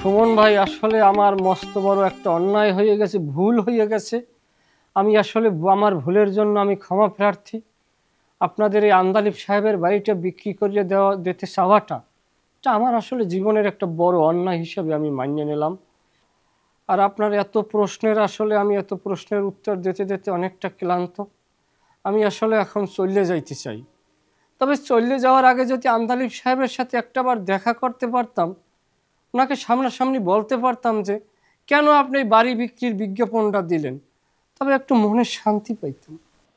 সুমন ভাই, আসলে আমার মস্ত বড় একটা অন্যায় হয়ে গেছে, ভুল হয়ে গেছে। আমি আসলে আমার ভুলের জন্য আমি ক্ষমা প্রার্থী। আপনাদের এই আন্দালিব সাহেবের বাড়িটা বিক্রি করিয়ে দিতে চাওয়াটা, এটা আমার আসলে জীবনের একটা বড় অন্যায় হিসেবে আমি মানিয়ে নিলাম। আর আপনার এত প্রশ্নের উত্তর দিতে দিতে অনেকটা ক্লান্ত। আমি আসলে এখন চলে যাইতে চাই। তবে চলে যাওয়ার আগে যদি আন্দালিব সাহেবের সাথে একটাবার দেখা করতে পারতাম, ওনাকে সামনাসামনি বলতে পারতাম যে কেন আপনি বাড়ি বিক্রির বিজ্ঞাপনটা দিলেন, তবে একটু মনে শান্তি পাইতাম।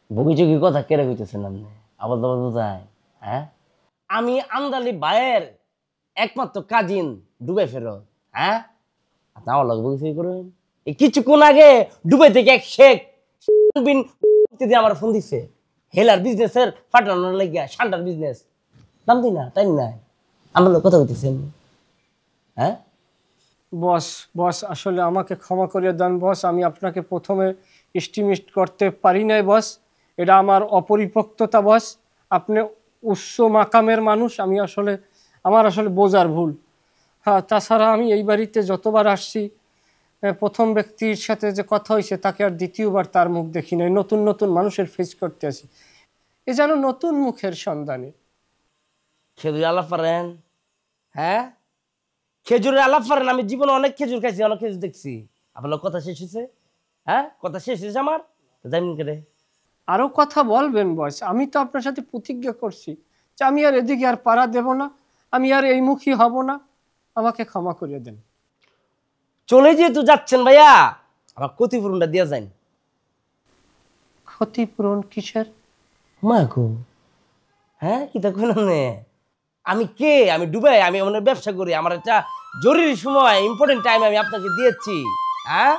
বগিচকি কথা কেড়ে হইতেছেন আপনি, আবার দাবার বোঝায়। হ্যাঁ, আমি আন্দালিব ভাইয়ের একমাত্র কাজিন ডুবাই ফেরত। হ্যাঁ, আপনি আমার লগে বগিচকি করবেন? এই কিছুক্ষণ আগে ডুবাই থেকে এক শেখ আমার ফোন দিচ্ছে, হেলার বিজনেসের ফাটানোর লাগিয়া, শান্টার বিজনেস নাম দিই না, তাই নাই আমার লোক কথা বলতেছেন। হ্যাঁ বস আসলে আমাকে ক্ষমা করে দেন বস। আমি আপনাকে প্রথমে এস্টিমেট করতে পারি নাই বস, এটা আমার অপরিপক্কতা বস। আপনি উচ্চ মাকামের মানুষ, আমার আসলে বোঝার ভুল। হ্যাঁ, তাছাড়া আমি এই বাড়িতে যতবার আসছি, প্রথম ব্যক্তির সাথে যে কথা হয়েছে তাকে আর দ্বিতীয়বার তার মুখ দেখি নাই। নতুন নতুন মানুষের ফেস করতে আসি, এ যেন নতুন মুখের সন্ধানে। খেজুর আলাপ পারেন? হ্যাঁ, খেজুরের আলাপ পারেন? আমি জীবনে অনেক খেজুর খাইছি, অনেক খেজুর দেখছি। আপনার কথা শেষ হয়েছে? হ্যাঁ, কথা শেষ হয়েছে আমার, জানেন কেটে আরও কথা বলবেন বস? আমি তো আপনার সাথে প্রতিজ্ঞা করছি যে আমি আর এদিকে আর পাড়া দেব না, আমি আর এই মুখী হব না। আমাকে ক্ষমা করে দেন। চলে যেহেতু যাচ্ছেন ভাইয়া, আমার ক্ষতিপূরণটা দিয়ে যান। ক্ষতিপূরণ কিসের? মা গো, হ্যাঁ কি তা কইলাম নে, আমি কে? আমি ডুবাই, আমি মানে ব্যবসা করি। আমার একটা জরুরি সময়, ইম্পর্টেন্ট টাইম আমি আপনাকে দিয়েছি। হ্যাঁ,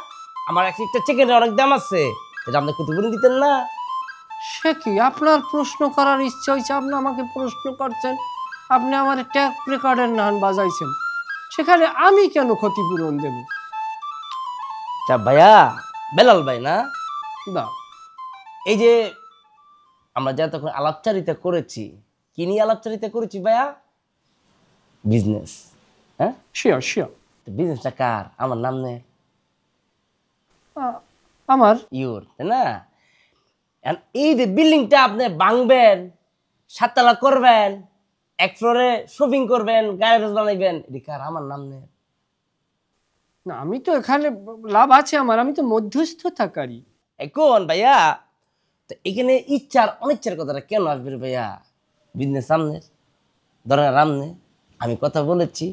আমার একটা চিকেনের অনেক দাম আছে, এটা আপনি ক্ষতিপূরণ দিতেন না? সে কি, আপনার প্রশ্ন করার ইচ্ছা হয়েছে, আপনি আমাকে প্রশ্ন করছেন? আপনি আমার ট্যাপ রেকর্ডের নান বাজাইছেন, সেখানে আমি কেন ক্ষতিপূরণ দেব? তা ভাইয়া, বেলাল ভাই না? না, এই যে আমরা যা তখন আলাপচারিতা করেছি, কি নিয়ে আলাপচারিতা করেছি ভাইয়া? বিজনেস। হ্যাঁ, শিওর শিওর। বিজনেসটা কার? আমার নাম নে, আমার। ইউর, তাই না? এই যে বিল্ডিংটা আপনি ভাঙবেন, 7 তলা করবেন, এক ফ্লোরে শপিং করবেন, গ্যারেজ বানাইবেন, এটা কার? আমার নাম নে। না, আমি তো এখানে লাভ আছে আমার, আমি তো মধ্যস্থতাকারী। এখন ভাইয়া, তো এখানে ইচ্ছার অনিচ্ছার কথাটা কেন আসবে রে ভাইয়া? বিজনেস সামনে, ধরেন রামনে, আমি কথা বলেছি,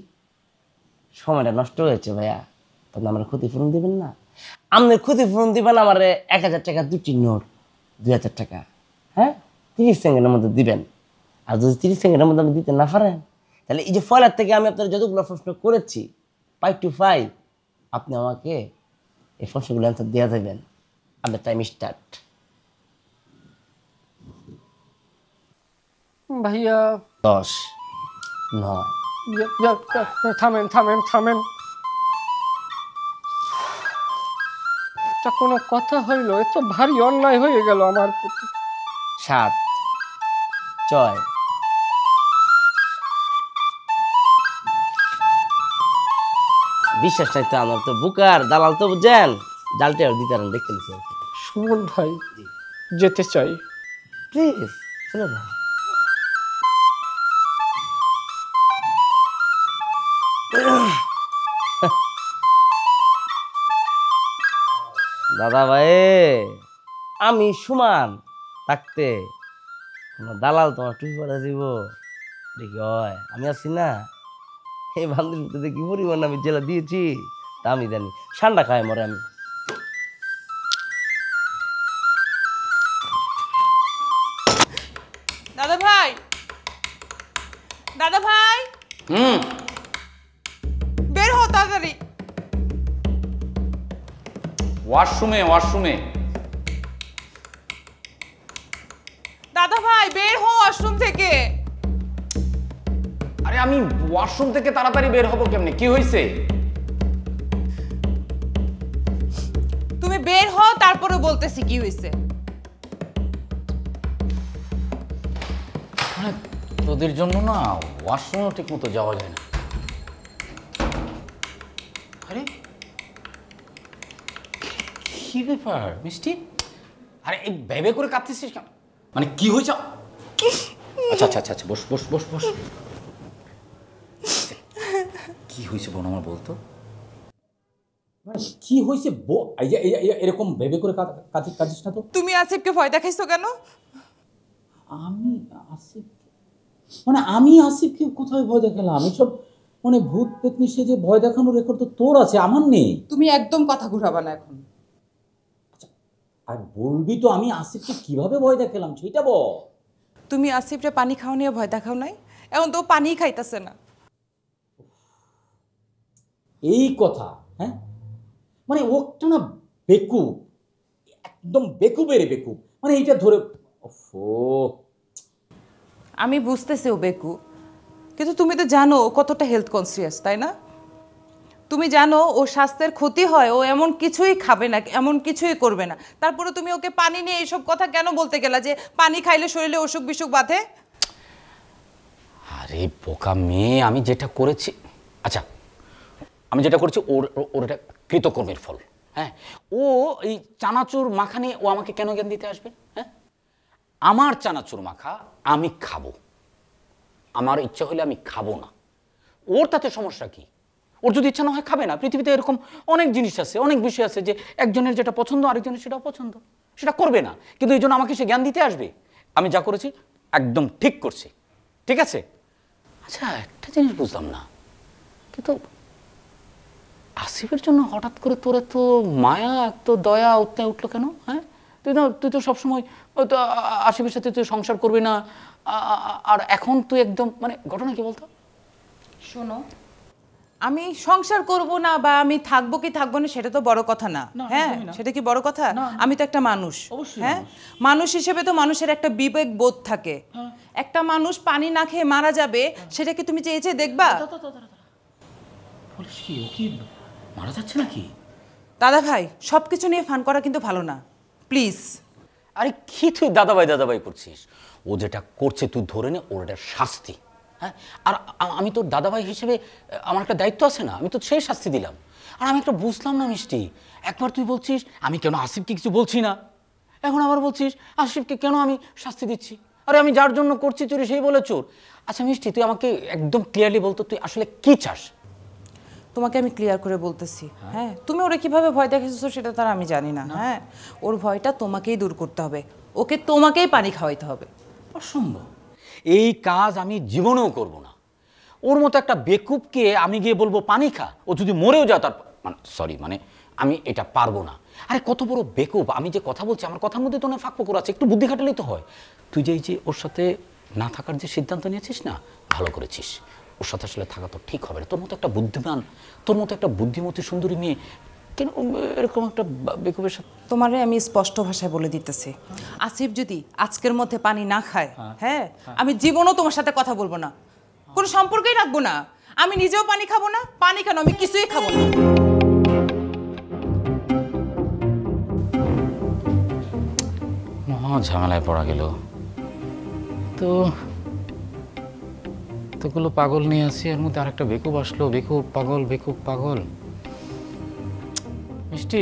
সময়টা নষ্ট হয়েছে ভাইয়া, তখন আমার ক্ষতিপূরণ দিবেন না? আপনার ক্ষতিপূরণ দিবেন আমার 1000 টাকা, 2টি নোট, 2000 টাকা। হ্যাঁ, 30 সেকেন্ডের মধ্যে দিবেন। আর যদি 30 সেকেন্ডের মধ্যে আপনি দিতে না পারেন, তাহলে এই যে ফয়লার থেকে আমি আপনার যতগুলো প্রশ্ন করেছি 5 to 5, আপনি আমাকে এই প্রশ্নগুলো অ্যান্সার দেওয়া যাবেন। আপনার টাইম স্টার্ট। ভাইয়া 10, 9। থামেন থামেন থামেন, এটা কোনো কথা হইল? এ তো ভারী অন্যায় হয়ে গেল আমার প্রতি। 7, 6। বিশ্বাস নাই তো আমার, তো বুকার দালাল তো বুঝছেন, জালটা দিতে দেখতে নিচ্ছি। সুমন ভাই, যেতে চাই। প্লিজ চলে না। দাদা ভাই, আমি সুমান থাকতে দালাল তোমার টুপি পরে দিব দেখি হয়? আমি আছি না, এই বান্ধবীতে দেখি পরিমাণ আমি জেলা দিয়েছি, তা আমি জানি। ঠান্ডা খায় মরে আমি। দাদা ভাই, দাদা ভাই, বের হও তাড়াতাড়ি। ওয়াশরুমে দাদা ভাই, বের হও ওয়াশরুম থেকে। আরে আমি ওয়াশরুম থেকে তাড়াতাড়ি বের হবো কেমনে? কি হয়েছে? তুমি বের হও, তারপরে বলতেছি কি হয়েছে। তোদের জন্য না ওয়াশরুমও ঠিক মতো যাওয়া যায় না। আরে কি ব্যাপার মিষ্টি? আরে এই ভেবে করে কাঁদতেছিস কেন? মানে কি হয়েছে? আচ্ছা আচ্ছা আচ্ছা আচ্ছা, বস বস বস বস। কি হয়েছে বোন আমার বলতো? মানে কি হয়েছে এই যে এরকম ভেবে করে কাঁদিস না তো। তুমি আসিফকে ভয় দেখাইছো কেন? আমি আসিফ মানে আমি আসিফকে কোথায় ভয় দেখালাম? এসব মানে ভূত পেতনি সে যে ভয় দেখানোর রেকর্ড তো তোর আছে, আমার নেই। তুমি একদম কথা ঘুরাবা না এখন। আর বলবি তো আমি আসিফকে কিভাবে ভয় দেখালাম সেটা বল। তুমি আসিফরে পানি খাও নিয়ে ভয় দেখাও নাই, এখন তো পানি খাইতেছে না। এই কথা, হ্যাঁ মানে ওটা না বেকুব, একদম বেকুবের বেকুব, মানে এইটা ধরে আমি বুঝতেছি ও বেকু, কিন্তু তুমি তো জানো ও কতটা হেলথ কনসিয়াস, তাই না? তুমি জানো ও স্বাস্থ্যের ক্ষতি হয়, ও এমন কিছুই খাবে না, এমন কিছুই করবে না, তারপরে তুমি ওকে পানি নিয়ে এইসব কথা কেন বলতে গেলা যে পানি খাইলে শরীরে অসুখ বিসুখ বাঁধে? আরে বোকা মেয়ে, আমি যেটা করেছি, আচ্ছা আমি যেটা করেছি ওর ওর এটা কৃতকর্মের ফল। হ্যাঁ, ও এই চানাচুর মাখা নিয়ে ও আমাকে কেন জ্ঞান দিতে আসবে? হ্যাঁ, আমার চানাচুর মাখা আমি খাবো, আমার ইচ্ছা হলে আমি খাবো না, ওর তাতে সমস্যা কি? ওর যদি ইচ্ছা না হয় খাবে না। পৃথিবীতে এরকম অনেক জিনিস আছে, অনেক বিষয় আছে যে একজনের যেটা পছন্দ আরেকজনের সেটা অপছন্দ, সেটা করবে না, কিন্তু এই জন্য আমাকে সে জ্ঞান দিতে আসবে? আমি যা করেছি একদম ঠিক করছি, ঠিক আছে? আচ্ছা একটা জিনিস বুঝলাম না, কিন্তু আসিফের জন্য হঠাৎ করে তোর এত মায়া, এত দয়া উঠলো কেন? হ্যাঁ, তুই তো সবসময় তো আসিফের সাথে তুই সংসার করবি না, আর এখন তুই একদম মানে ঘটনা কি বলতো? শোনো, আমি সংসার করব না বা আমি থাকবো কি থাকবো না সেটা তো বড় কথা না। হ্যাঁ, সেটা কি বড় কথা? আমি তো একটা মানুষ, হ্যাঁ, মানুষ হিসেবে তো মানুষের একটা বিবেক বোধ থাকে। একটা মানুষ পানি না খেয়ে মারা যাবে, সেটা কি তুমি চেয়ে চেয়ে দেখবা? বলিস কি, ও কি মারা যাচ্ছে নাকি? দাদা ভাই, সবকিছু নিয়ে ফান করা কিন্তু ভালো না, প্লিজ। আরে কি তুই দাদাভাই দাদাভাই করছিস? ও যেটা করছে তুই ধরে নে ওর একটা শাস্তি। হ্যাঁ, আর আমি তোর দাদাভাই হিসেবে আমার একটা দায়িত্ব আছে না, আমি তো সেই শাস্তি দিলাম। আর আমি একটা বুঝলাম না মিষ্টি, একবার তুই বলছিস আমি কেন আসিফকে কিছু বলছি না, এখন আবার বলছিস আসিফকে কেন আমি শাস্তি দিচ্ছি। আরে আমি যার জন্য করছি চোরি সেই বলে চোর। আচ্ছা মিষ্টি, তুই আমাকে একদম ক্লিয়ারলি বলতো তুই আসলে কি চাস? তোমাকে আমি ক্লিয়ার করে বলতেছি, হ্যাঁ, তুমি ওরে কিভাবে ভয় দেখাইছো সেটা তার আমি জানি না। হ্যাঁ, ওর ভয়টা তোমাকেই দূর করতে হবে, ওকে তোমাকেই পানি খাওয়াইতে হবে। অসম্ভব, এই কাজ আমি জীবনেও করব না। ওর মতো একটা বেকুবকে আমি গিয়ে বলবো পানি খা, ও যদি মরেও যায় তার মানে সরি মানে আমি এটা পারবো না। আরে কত বড় বেকুব, আমি যে কথা বলছি আমার কথার মধ্যে তো অনেক ফাঁক ফোকর আছে, একটু বুদ্ধি খাটালেই তো হয়। তুই যে এই যে ওর সাথে না থাকার যে সিদ্ধান্ত নিয়েছিস না, ভালো করেছিস। ওর সাথে আসলে থাকা তো ঠিক হবে না। তোর মতো একটা বুদ্ধিমান, তোর মতো একটা বুদ্ধিমতী সুন্দরী মেয়ে কেন এরকম একটা বেকুবের সাথে? তোমারে আমি স্পষ্ট ভাষায় বলে দিতেছি, আসিফ যদি আজকের মধ্যে পানি না খায়, হ্যাঁ, আমি জীবনও তোমার সাথে কথা বলবো না, কোনো সম্পর্কই রাখবো না। আমি নিজেও পানি খাবো না, পানি কেন আমি কিছুই খাবো না। মহা ঝামেলায় পড়া গেল। তো তোগুলো পাগল নিয়ে আসি, এর মধ্যে আরেকটা বেকুব আসলো। বেকুব পাগল, বেকুব পাগল। মিষ্টি